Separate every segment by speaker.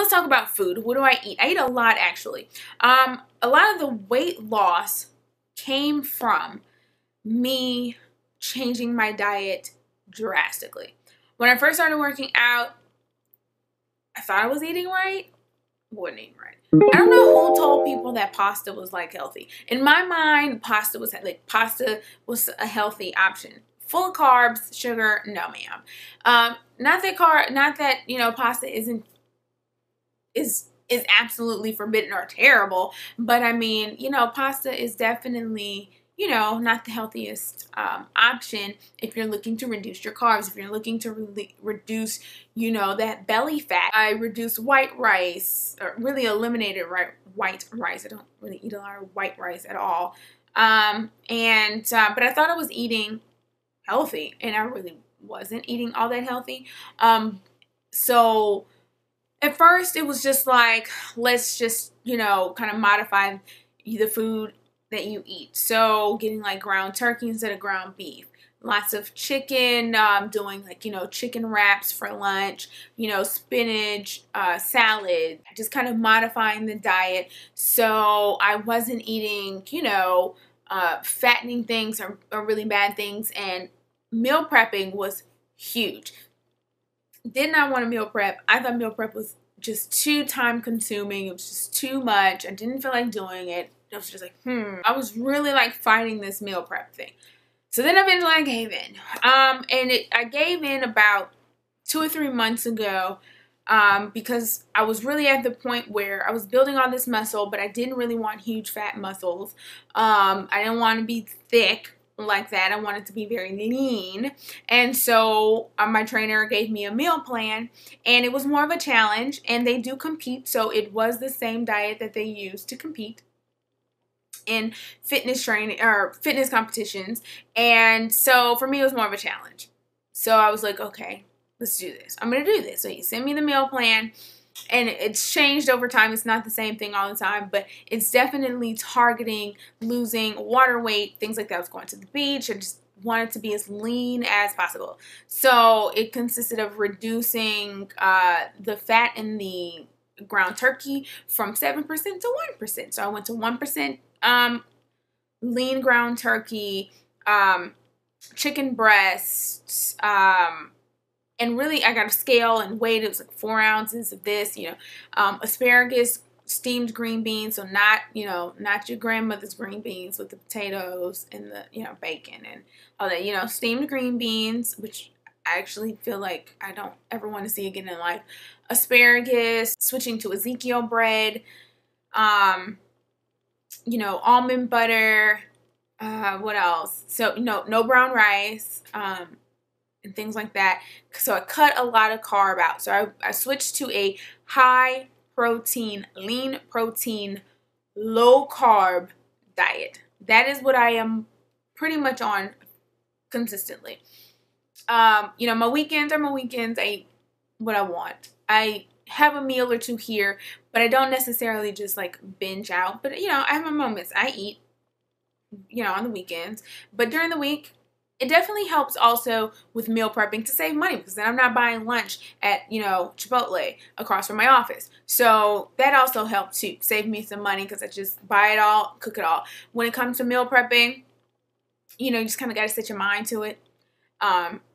Speaker 1: let's talk about food. What do I eat? I eat a lot, actually. A lot of the weight loss came from me changing my diet drastically. When I first started working out, I thought I was eating right. Wasn't eating right. I don't know who told people that pasta was like healthy. In my mind, pasta was a healthy option. Full of carbs, sugar, no ma'am. Not that you know, pasta is absolutely forbidden or terrible, but I mean, you know, pasta is definitely, you know, not the healthiest option if you're looking to reduce your carbs, if you're looking to reduce, you know, that belly fat. I reduced white rice, or really eliminated white rice. I don't really eat a lot of white rice at all. But I thought I was eating healthy, and I really wasn't eating all that healthy. So at first it was just like, let's just, you know, kind of modify the food that you eat. So getting like ground turkey instead of ground beef. Lots of chicken, doing like, you know, chicken wraps for lunch, you know, spinach, salad, just kind of modifying the diet. So I wasn't eating, you know, fattening things or really bad things, and meal prepping was huge. Did not want to meal prep. I thought meal prep was just too time consuming. It was just too much. I didn't feel like doing it. I was just like, I was really like fighting this meal prep thing. So then eventually I gave in. I gave in about 2 or 3 months ago because I was really at the point where I was building all this muscle, but I didn't really want huge fat muscles. I didn't want to be thick like that. I wanted to be very lean. And so my trainer gave me a meal plan, and it was more of a challenge, and they do compete. So it was the same diet that they use to compete in fitness training or fitness competitions. And so for me, it was more of a challenge. So I was like, okay, let's do this. I'm going to do this. So you send me the meal plan, and it's changed over time. It's not the same thing all the time, but it's definitely targeting losing water weight, things like that. I was going to the beach. I just wanted to be as lean as possible. So it consisted of reducing the fat in the ground turkey from 7% to 1%. So I went to 1% lean ground turkey, chicken breasts, and really I got a scale and weighed. It was like 4 ounces of this, you know, asparagus, steamed green beans. So not, you know, not your grandmother's green beans with the potatoes and the, you know, bacon and all that, you know, steamed green beans, which I actually feel like I don't ever want to see again in life. Asparagus, switching to Ezekiel bread, you know, almond butter, what else? So, you know, no brown rice, and things like that. So I cut a lot of carb out. So I switched to a high protein, lean protein, low carb diet. That is what I am pretty much on consistently. You know, my weekends are my weekends. I eat what I want. I have a meal or two here, but I don't necessarily just like binge out. But, you know, I have my moments. I eat, you know, on the weekends. But during the week, it definitely helps also with meal prepping to save money, because then I'm not buying lunch at, you know, Chipotle across from my office. So that also helps too. Save me some money because I just buy it all, cook it all. When it comes to meal prepping, you know, you just kind of got to set your mind to it.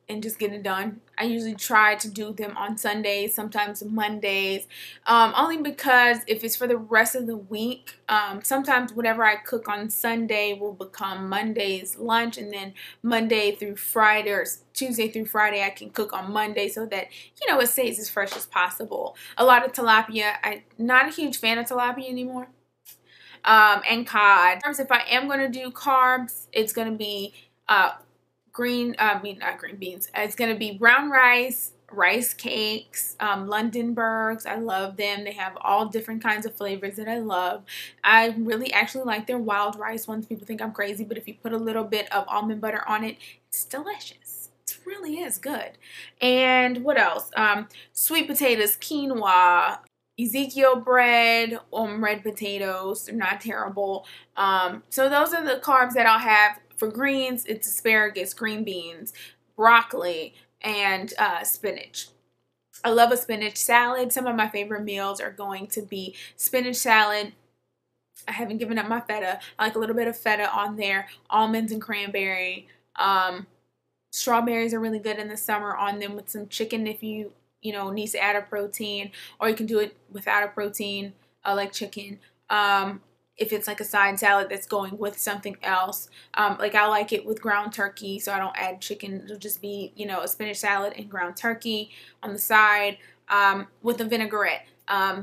Speaker 1: And just get it done. I usually try to do them on Sundays, sometimes Mondays, only because if it's for the rest of the week, sometimes whatever I cook on Sunday will become Monday's lunch, and then Monday through Friday or Tuesday through Friday I can cook on Monday, so that, you know, it stays as fresh as possible. A lot of tilapia. I'm not a huge fan of tilapia anymore. And cod. If I am going to do carbs, it's going to be not green beans. It's going to be brown rice, rice cakes, Londonbergs. I love them. They have all different kinds of flavors that I love. I really actually like their wild rice ones. People think I'm crazy, but if you put a little bit of almond butter on it, it's delicious. It really is good. And what else? Sweet potatoes, quinoa, Ezekiel bread, red potatoes. They're not terrible. So those are the carbs that I'll have. For greens, it's asparagus, green beans, broccoli, and spinach. I love a spinach salad. Some of my favorite meals are going to be spinach salad. I haven't given up my feta. I like a little bit of feta on there. Almonds and cranberry. Strawberries are really good in the summer on them with some chicken if you need to add a protein, or you can do it without a protein, like chicken. If it's like a side salad that's going with something else, like I like it with ground turkey, so I don't add chicken. It'll just be a spinach salad and ground turkey on the side, with a vinaigrette.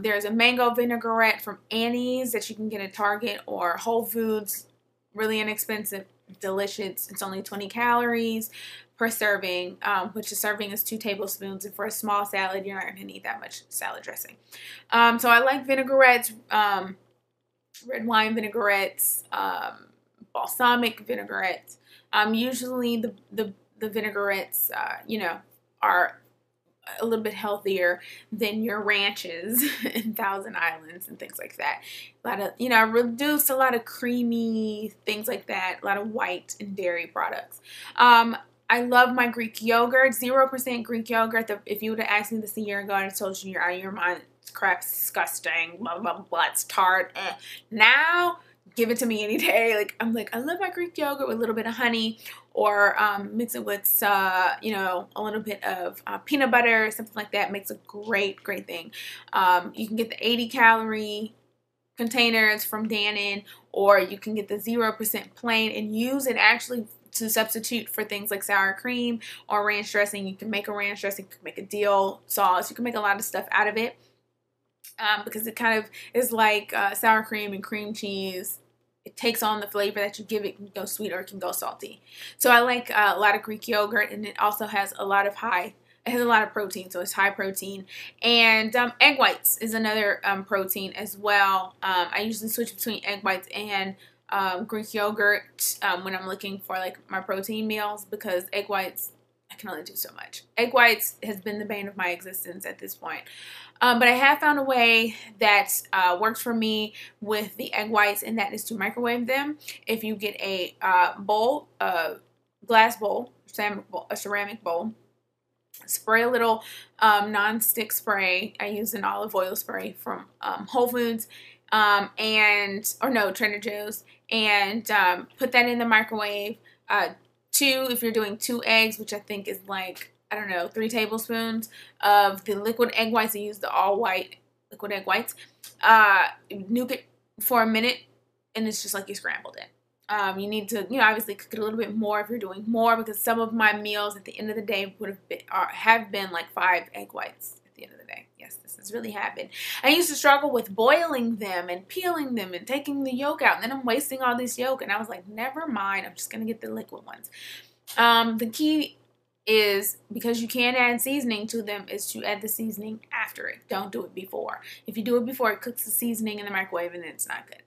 Speaker 1: There's a mango vinaigrette from Annie's that you can get at Target or Whole Foods. Really inexpensive, delicious. It's only 20 calories per serving, which a serving is 2 tablespoons. And for a small salad, you're not going to need that much salad dressing. So I like vinaigrettes, red wine vinaigrettes, balsamic vinaigrettes. Usually the vinaigrettes, are a little bit healthier than your ranches and Thousand Islands and things like that. A lot of, reduced, a lot of creamy things like that, a lot of white and dairy products. I love my Greek yogurt, 0% Greek yogurt. If you would have asked me this a year ago, I told you you're out of your mind. It's crap, disgusting, blah, blah, blah, blah, it's tart. Now, give it to me any day. I love my Greek yogurt with a little bit of honey, or mix it with, a little bit of peanut butter, something like that. Makes a great, great thing. You can get the 80-calorie containers from Dannon, or you can get the 0% plain and use it actually to substitute for things like sour cream or ranch dressing. You can make a ranch dressing, you can make a dill sauce, you can make a lot of stuff out of it, because it kind of is like sour cream and cream cheese. It takes on the flavor that you give it. It can go sweet or it can go salty. So I like a lot of Greek yogurt, and it also has a lot of protein, so it's high protein. And egg whites is another protein as well. I usually switch between egg whites and Greek yogurt when I'm looking for my protein meals, because egg whites, I can only do so much. Egg whites has been the bane of my existence at this point. But I have found a way that works for me with the egg whites, and that is to microwave them. If you get a bowl, a glass bowl, a ceramic bowl, spray a little non-stick spray. I use an olive oil spray from Whole Foods, Trader Joe's, and put that in the microwave. 2, if you're doing 2 eggs, which I think is 3 tablespoons of the liquid egg whites. I use the all white liquid egg whites. Nuke it for a minute, and it's just like you scrambled it. You need to, obviously cook it a little bit more if you're doing more, because some of my meals at the end of the day have been 5 egg whites at the end of the day. Yes, this has really happened. I used to struggle with boiling them and peeling them and taking the yolk out, and then I'm wasting all this yolk, and I was like, never mind, I'm just going to get the liquid ones. The key is, because you can add seasoning to them, is to add the seasoning after it. Don't do it before. If you do it before, it cooks the seasoning in the microwave, and then it's not good.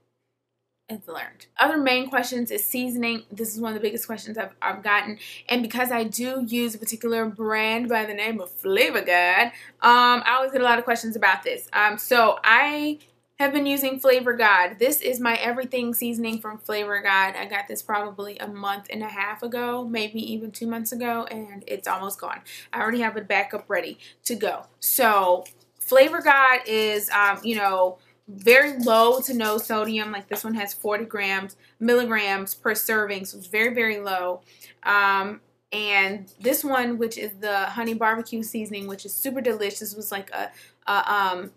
Speaker 1: It's learned. Other main questions is seasoning. This is one of the biggest questions I've gotten, and because I do use a particular brand by the name of Flavor God, I always get a lot of questions about this. So I have been using Flavor God. This is my everything seasoning from Flavor God. I got this probably a month and a half ago, maybe even 2 months ago, and it's almost gone. I already have it back up ready to go. So Flavor God is, very low to no sodium. Like this one has 40 milligrams per serving, so it's very, very low. And this one, which is the honey barbecue seasoning, which is super delicious, was like a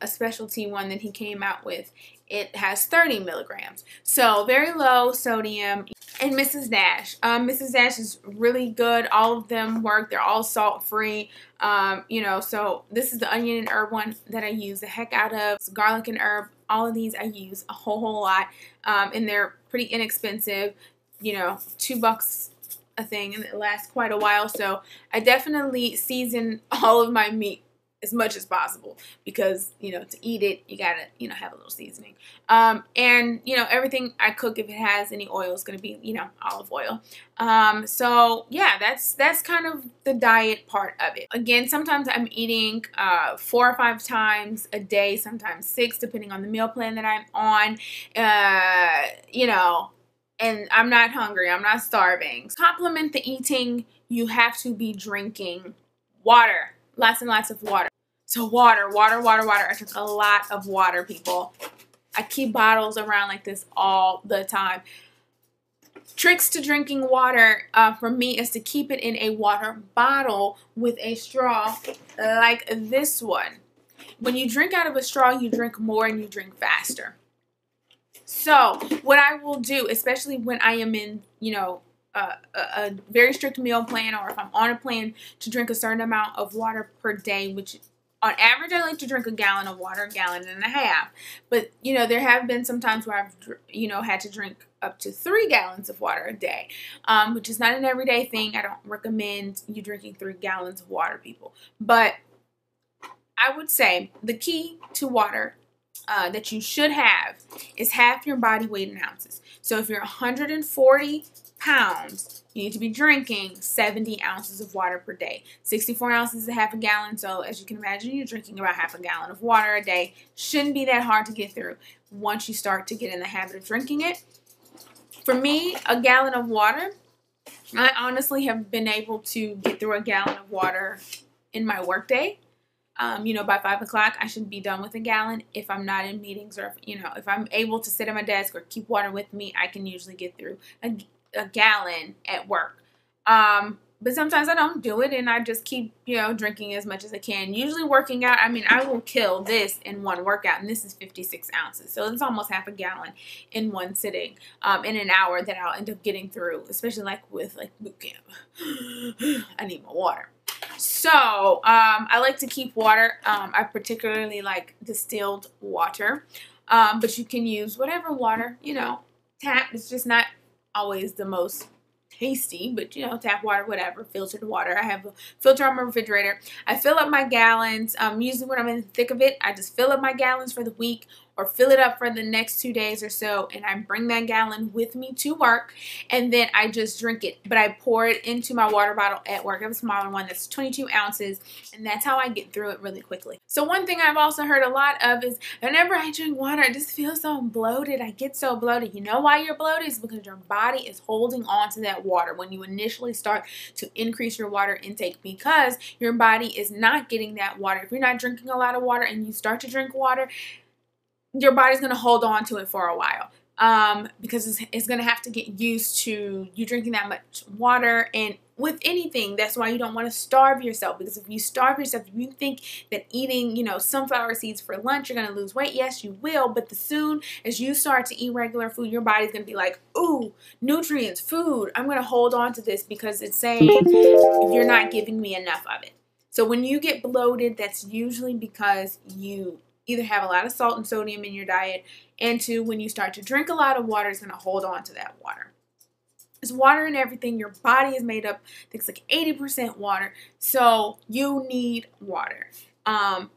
Speaker 1: specialty one that he came out with. It has 30 milligrams, so very low sodium. And Mrs. Dash. Mrs. Dash is really good. All of them work. They're all salt-free. So this is the onion and herb one that I use the heck out of. It's garlic and herb. All of these I use a whole lot. And they're pretty inexpensive. $2 a thing, and it lasts quite a while. So I definitely season all of my meat as much as possible, because to eat it you gotta have a little seasoning, and everything I cook, if it has any oil, is gonna be olive oil. So yeah, that's kind of the diet part of it. Again, sometimes I'm eating 4 or 5 times a day, sometimes 6, depending on the meal plan that I'm on. And I'm not hungry, I'm not starving. To complement the eating, you have to be drinking water. Lots and lots of water. So water, water, water, water. I drink a lot of water, people. I keep bottles around like this all the time. Tricks to drinking water for me is to keep it in a water bottle with a straw like this one. When you drink out of a straw, you drink more and you drink faster. So what I will do, especially when I am in, you know, a very strict meal plan, or if I'm on a plan to drink a certain amount of water per day, which on average I like to drink a gallon of water, a gallon and a half. But, you know, there have been some times where I've, you know, had to drink up to 3 gallons of water a day, which is not an everyday thing. I don't recommend you drinking 3 gallons of water, people. But I would say the key to water that you should have is half your body weight in ounces. So if you're 140 pounds, you need to be drinking 70 ounces of water per day. 64 ounces is a half a gallon. So as you can imagine, you're drinking about half a gallon of water a day. Shouldn't be that hard to get through once you start to get in the habit of drinking it. For me, a gallon of water, I honestly have been able to get through a gallon of water in my workday. You know, by 5 o'clock, I should be done with a gallon. If I'm not in meetings, or, you know, if I'm able to sit at my desk or keep water with me, I can usually get through a gallon at work. But sometimes I don't do it, and I just keep, you know, drinking as much as I can. Usually working out, I mean, I will kill this in one workout, and this is 56 ounces. So it's almost half a gallon in one sitting, in an hour that I'll end up getting through, especially like with like boot camp. I need my water. So I like to keep water. I particularly like distilled water, but you can use whatever water, you know. Tap is just not always the most tasty, but, you know, tap water, whatever, filtered water. I have a filter on my refrigerator. I fill up my gallons. Usually when I'm in the thick of it, I just fill up my gallons for the week, or fill it up for the next 2 days or so, and I bring that gallon with me to work, and then I just drink it. But I pour it into my water bottle at work. I have a smaller one that's 22 ounces, and that's how I get through it really quickly. So one thing I've also heard a lot of is whenever I drink water, I just feel so bloated. I get so bloated. You know why you're bloated? It's because your body is holding on to that water when you initially start to increase your water intake, because your body is not getting that water. If you're not drinking a lot of water and you start to drink water, your body's going to hold on to it for a while, because it's going to have to get used to you drinking that much water. And with anything, that's why you don't want to starve yourself, because if you starve yourself, if you think that eating, you know, sunflower seeds for lunch, you're going to lose weight. Yes, you will. But as soon as you start to eat regular food, your body's going to be like, ooh, nutrients, food. I'm going to hold on to this because it's saying you're not giving me enough of it. So when you get bloated, that's usually because you either have a lot of salt and sodium in your diet, and 2, when you start to drink a lot of water, it's going to hold on to that water. There's water in everything. Your body is made up, I think it's like 80% water, so you need water. And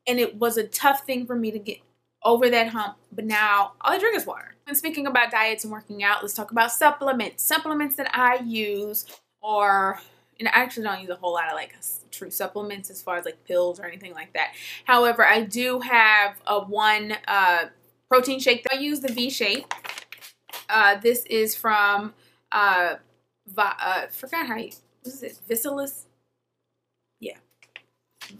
Speaker 1: it was a tough thing for me to get over that hump, but now all I drink is water. And speaking about diets and working out, let's talk about supplements. Supplements that I use, or, and I actually don't use a whole lot of like true supplements as far as like pills or anything like that. However, I do have a one protein shake that I use, the V shape. This is from forgot how you, what is it? Vicilis? Yeah.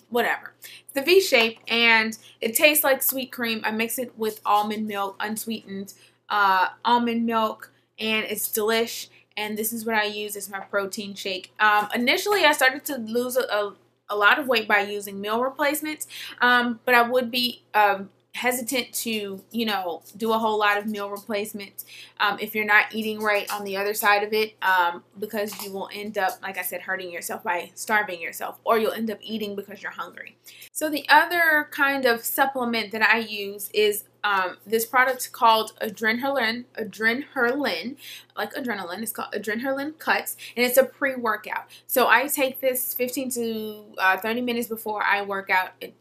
Speaker 1: Whatever. It's the V shape, and it tastes like sweet cream. I mix it with almond milk, unsweetened almond milk, and it's delish. And this is what I use as my protein shake. Initially, I started to lose a lot of weight by using meal replacements, but I would be hesitant to, you know, do a whole lot of meal replacements if you're not eating right on the other side of it, because you will end up, like I said, hurting yourself by starving yourself, or you'll end up eating because you're hungry. So the other kind of supplement that I use is this product called Adrenalin, like adrenaline. It's called Adrenalin Cuts, and it's a pre-workout. So I take this 15 to 30 minutes before I work out. It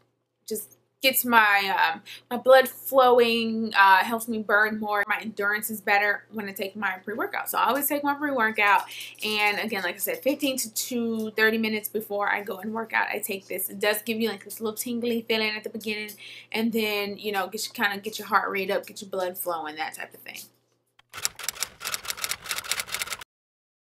Speaker 1: just gets my my blood flowing, helps me burn more. My endurance is better when I take my pre-workout. So I always take my pre-workout, and again, like I said, 15 to 30 minutes before I go and work out, I take this. It does give you like this little tingly feeling at the beginning, and then, you know, kind of get your heart rate up, get your blood flowing, that type of thing.